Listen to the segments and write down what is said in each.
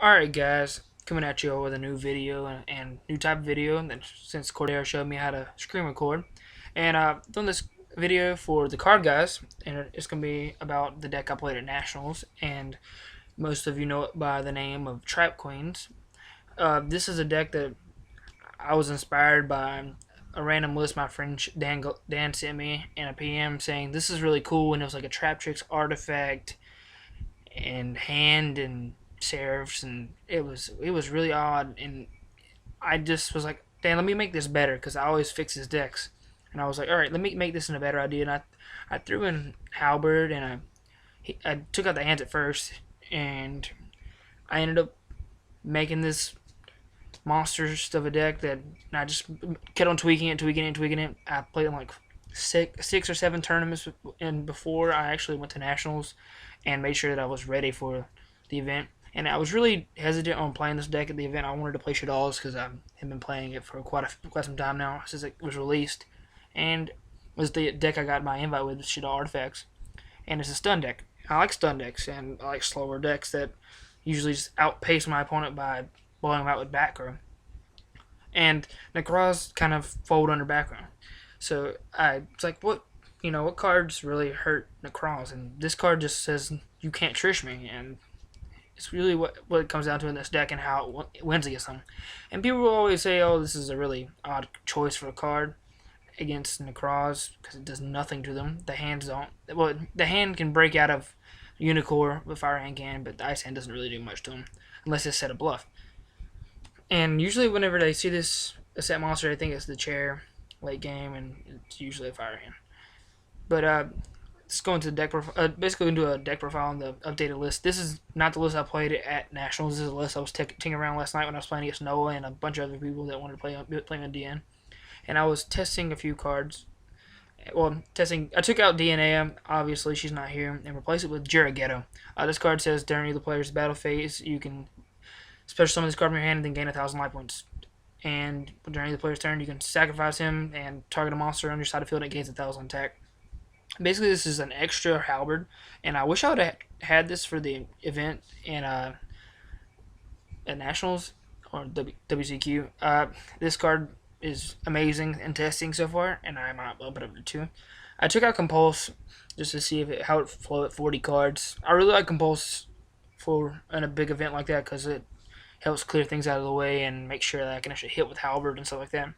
Alright guys, coming at you with a new video and new type of video, and then since Cordero showed me how to screen record. And done this video for the card guys, and it's going to be about the deck I played at Nationals, and most of you know it by the name of Trap Queens. This is a deck that I was inspired by a random list my friend Dan sent me in a PM saying this is really cool, and it was like a Trap Tricks artifact and hand and serifs, and it was really odd. And I just was like, Dan, let me make this better because I always fix his decks. And I was like, all right, let me make this in a better idea. And I threw in Halberd, and I took out the hands at first, and I ended up making this monsters of a deck that I just kept on tweaking it. I played in like six or seven tournaments, and before I actually went to nationals, and made sure that I was ready for the event. And I was really hesitant on playing this deck at the event. I wanted to play Shaddolls because I have been playing it for quite some time now since it was released, and it was the deck I got my invite with Shadow Artifacts, and it's a stun deck. I like stun decks, and I like slower decks that usually just outpace my opponent by blowing them out with background. And Necroz kind of fold under background. So I was like, what cards really hurt Necroz? And this card just says you can't trish me, and it's really what it comes down to in this deck and how it wins against them. And people will always say, oh, this is a really odd choice for a card against Necroz because it does nothing to them. The hands don't. Well, the hand can break out of Unicorn, the Fire Hand can, but the Ice Hand doesn't really do much to them unless it's set a bluff. And usually whenever they see this a set monster, they think it's the chair late game, and it's usually a Fire Hand. But let's go into the deck profile. Basically, into a deck profile on the updated list. This is not the list I played at Nationals. This is a list I was tinkering around last night when I was playing against Noah and a bunch of other people that wanted to play on DN. And I was testing a few cards. Well, testing. I took out DNA. Obviously, she's not here, and replaced it with Jirageto. This card says during the player's battle phase, you can special summon this card from your hand and then gain 1,000 life points. And during the player's turn, you can sacrifice him and target a monster on your side of the field and it gains 1,000 attack. Basically, this is an extra halberd, and I wish I would have had this for the event in at Nationals or WCQ. This card is amazing in testing so far, and I might bump it up to 2. I took out Compulse just to see how it flow at 40 cards. I really like Compulse for in a big event like that because it helps clear things out of the way and make sure that I can actually hit with halberd and stuff like that.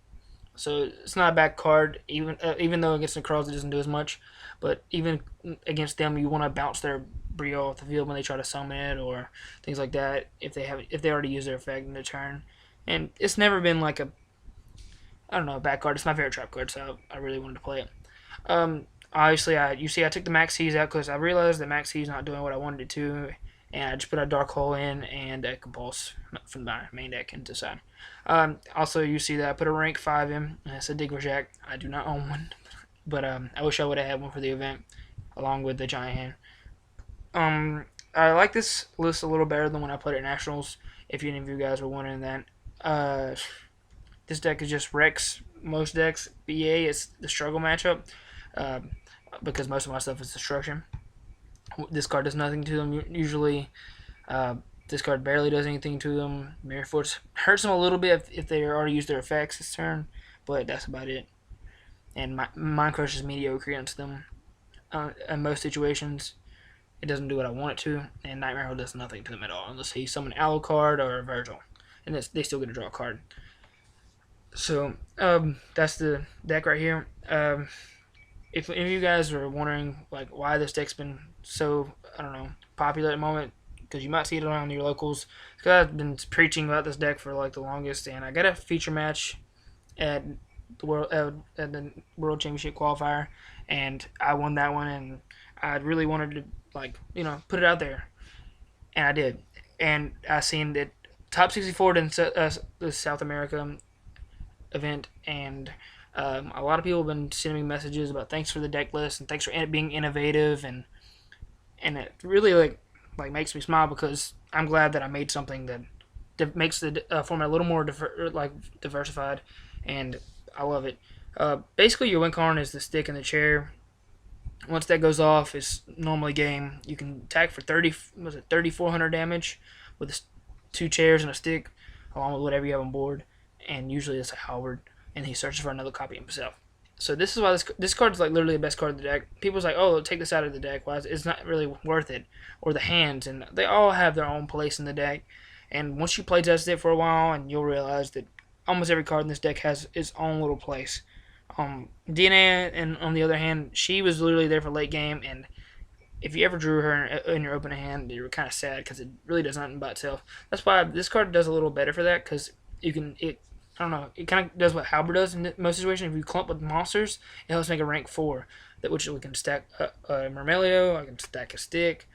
So it's not a bad card, even though against the Necroz it doesn't do as much. But even against them, you want to bounce their Brio off the field when they try to summon it or things like that. If they already use their effect in their turn, and it's never been like a bad card. It's my favorite trap card, so I really wanted to play it. Obviously, I took the Max He's out because I realized that Max He's not doing what I wanted it to, and I just put a Dark Hole in and a Compulse from my main deck into side. Also, you see that I put a rank 5 in, and it's a Diggerjack. I do not own one, but I wish I would have had one for the event, along with the Giant Hand. I like this list a little better than when I played it at Nationals, if any of you guys were wondering that. This deck is just Rex most decks. BA is the struggle matchup, because most of my stuff is destruction. This card does nothing to them usually. This card barely does anything to them. Mirror Force hurts them a little bit if they already used their effects this turn, but that's about it. And Mind Crush is mediocre against them in most situations. It doesn't do what I want it to, and Nightmare Hole does nothing to them at all unless he summon an Alucard or a Virgil, and they still get to draw a card. So that's the deck right here. If any of you guys are wondering like why this deck's been so popular at the moment, because you might see it around your locals, because I've been preaching about this deck for like the longest, and I got a feature match at the World Championship qualifier, and I won that one, and I really wanted to put it out there, and I did, and I seen that top 64 in the South America event, and a lot of people have been sending me messages about thanks for the deck list and thanks for being innovative, and it really like makes me smile because I'm glad that I made something that makes the format a little more diversified, and I love it. Basically, your win card is the stick in the chair. Once that goes off, it's normally game. You can attack for 3,400 damage with 2 chairs and a stick, along with whatever you have on board, and usually it's a halberd, and he searches for another copy himself. So this is why this card is like literally the best card of the deck. People's like, oh, take this out of the deck. Well, it's not really worth it. Or the hands, and they all have their own place in the deck. And once you play test it for a while, and you'll realize that almost every card in this deck has its own little place. DNA, and on the other hand, she was literally there for late game, and if you ever drew her in your open hand, you were kind of sad because it really does nothing by itself. That's why this card does a little better for that, because I don't know, it kind of does what Halberd does in most situations. If you clump with monsters, it helps make a rank 4, which we can stack Mermelio, I can stack a stick,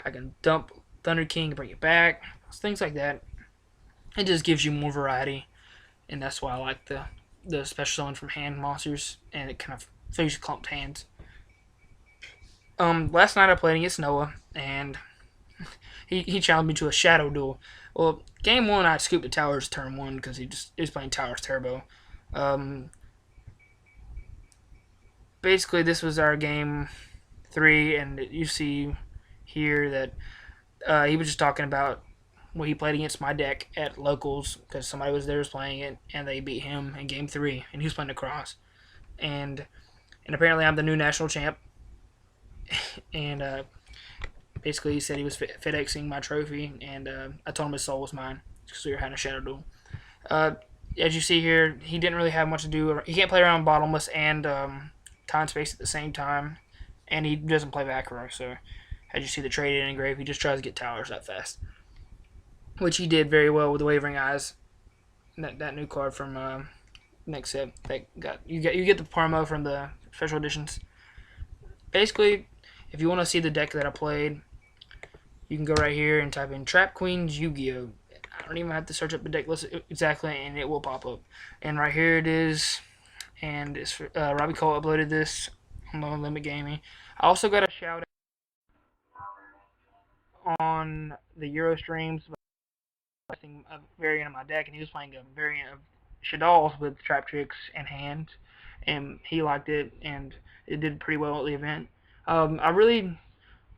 I can dump Thunder King and bring it back, things like that. It just gives you more variety, and that's why I like the special summon from hand monsters, and it kind of fills your clumped hands. Last night I played against Noah, and he challenged me to a shadow duel. Well, game 1 I scooped the towers turn 1 because he was playing Towers Turbo. Basically this was our game 3, and you see here that he was just talking about when he played against my deck at locals, because somebody was there was playing it, and they beat him in game 3, and he was playing across, and apparently I'm the new national champ. And basically he said he was FedExing my trophy, and I told him his soul was mine because we were having a shadow duel. As you see here, he didn't really have much to do. He can't play around bottomless and time space at the same time, and he doesn't play back row. So as you see the trade in engrave, he just tries to get towers that fast, which he did very well with the Wavering Eyes. That new card from next set you get the promo from the special editions. Basically, if you want to see the deck that I played, you can go right here and type in Trap Queens Yu-Gi-Oh! I don't even have to search up the deck list exactly, and it will pop up. And right here it is, and it's Robbie Cole uploaded this on the Limit Gaming. I also got a shout out on the Euro streams playing a variant of my deck, and he was playing a variant of Shadal's with Trap Tricks and Hands, and he liked it, and it did pretty well at the event. I really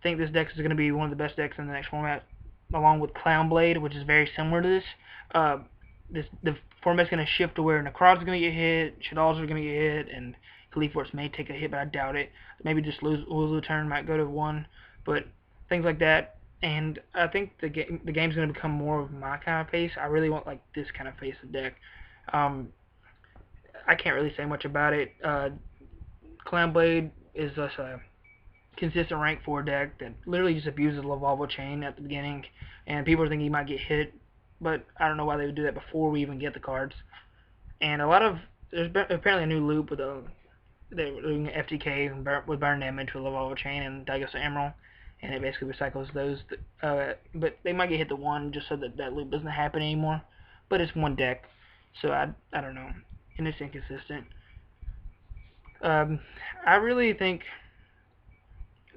think this deck is going to be one of the best decks in the next format, along with Clown Blade, which is very similar to this. The format's going to shift to where Necrod's going to get hit, Shadal's are going to get hit, and Khalifa Force may take a hit, but I doubt it. Maybe just lose a turn, might go to 1, but things like that. And I think the game's going to become more of my kind of pace. I really want like this kind of pace of deck. I can't really say much about it. Clown Blade is just a consistent rank 4 deck that literally just abuses Lavalva Chain at the beginning, and people are thinking he might get hit, but I don't know why they would do that before we even get the cards. And there's apparently a new loop with they're doing FTK with Burn Damage with Lavalva Chain and Daigousa Emerald, and it basically recycles those. But they might get hit to 1 just so that loop doesn't happen anymore. But it's one deck, so I don't know, and it's inconsistent. I really think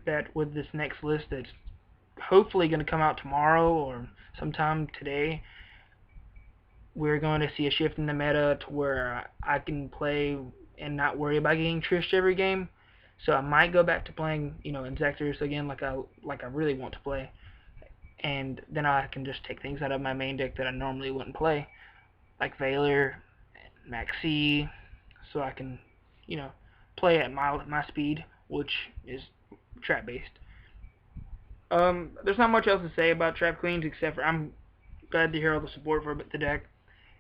that with this next list that's hopefully going to come out tomorrow or sometime today, we're going to see a shift in the meta to where I can play and not worry about getting trished every game. So I might go back to playing, Inzectors again like I really want to play. And then I can just take things out of my main deck that I normally wouldn't play, like Veiler, Maxi, so I can, play at my speed, which is trap based. There's not much else to say about Trap Queens except for I'm glad to hear all the support for the deck,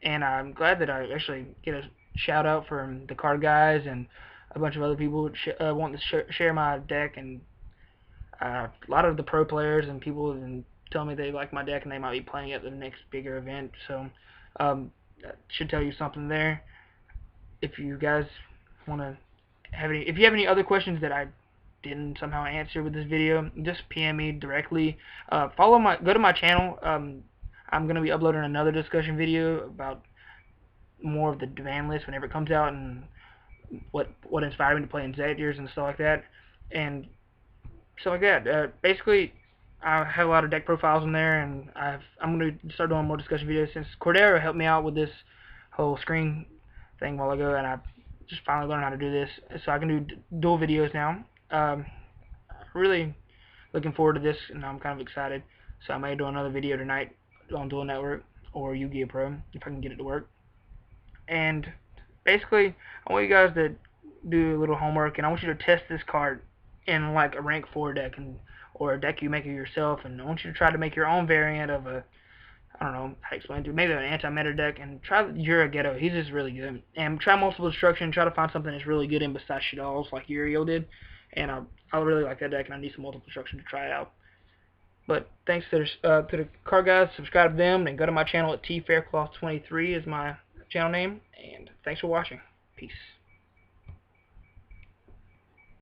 and I'm glad that I actually get a shout out from the card guys and a bunch of other people want to share my deck, and a lot of the pro players and people and tell me they like my deck and they might be playing it at the next bigger event. So that should tell you something there. If you guys want to if you have any other questions that I didn't somehow answer with this video, just PM me directly. Go to my channel. I'm going to be uploading another discussion video about more of the demand list whenever it comes out, and what inspired me to play Inzectors and stuff like that, and stuff like that. Basically, I have a lot of deck profiles in there, and I'm going to start doing more discussion videos since Cordero helped me out with this whole screen thing a while ago, and I just finally learned how to do this, so I can do dual videos now. Really looking forward to this, and I'm kind of excited. So I may do another video tonight on Dual Network or Yu-Gi-Oh Pro if I can get it to work. And basically, I want you guys to do a little homework, and I want you to test this card in like a rank 4 deck, or a deck you make it yourself, and I want you to try to make your own variant of a, I don't know how to explain it, maybe an anti-meta deck, and try Yura Ghetto. He's just really good. And try multiple destruction, try to find something that's really good in besides Shaddolls like Uriel did. And I really like that deck, and I need some multiple destruction to try it out. But thanks to the card guys, subscribe to them, and go to my channel at Faircloth 23 is my channel name. And thanks for watching. Peace.